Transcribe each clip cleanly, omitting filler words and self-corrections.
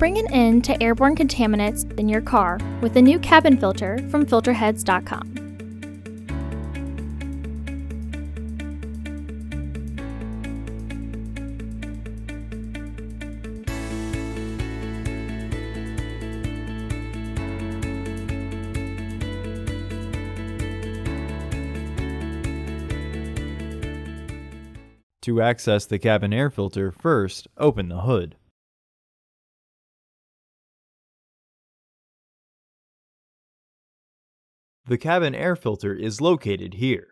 bring an end to airborne contaminants in your car with a new cabin filter from Filterheads.com. To access the cabin air filter, first open the hood. The cabin air filter is located here.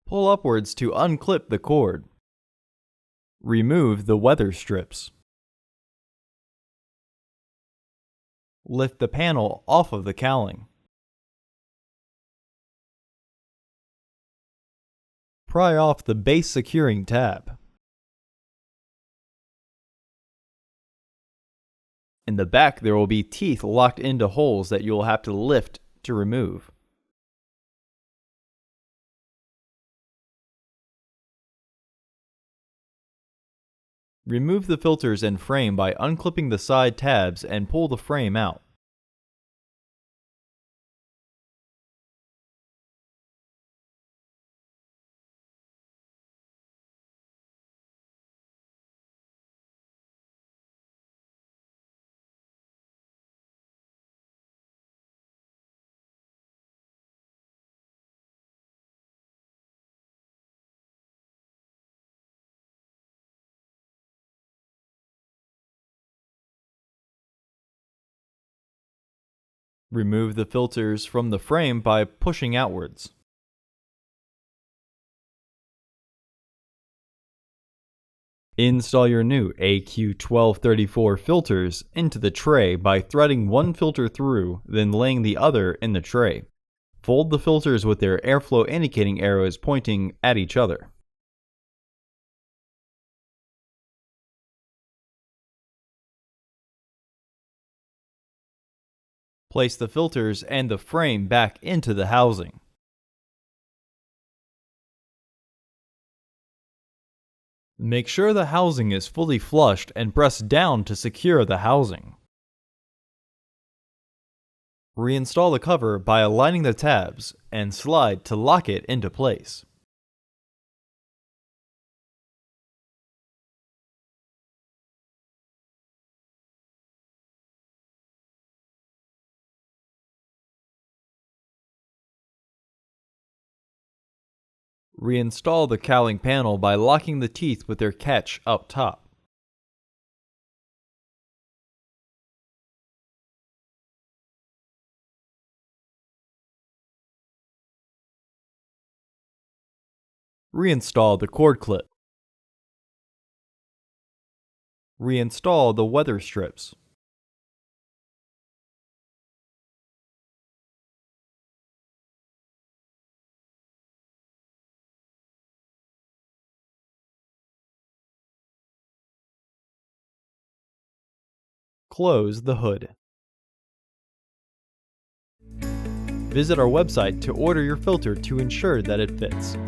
Pull upwards to unclip the cord. Remove the weather strips. Lift the panel off of the cowling. Pry off the base securing tab. In the back, there will be teeth locked into holes that you will have to lift to remove. Remove the filters and frame by unclipping the side tabs and pull the frame out. Remove the filters from the frame by pushing outwards. Install your new AQ1234 filters into the tray by threading one filter through, then laying the other in the tray. Fold the filters with their airflow indicating arrows pointing at each other. Place the filters and the frame back into the housing. Make sure the housing is fully flushed and press down to secure the housing. Reinstall the cover by aligning the tabs and slide to lock it into place. Reinstall the cowling panel by locking the teeth with their catch up top. Reinstall the cord clip. Reinstall the weather strips. Close the hood. Visit our website to order your filter to ensure that it fits.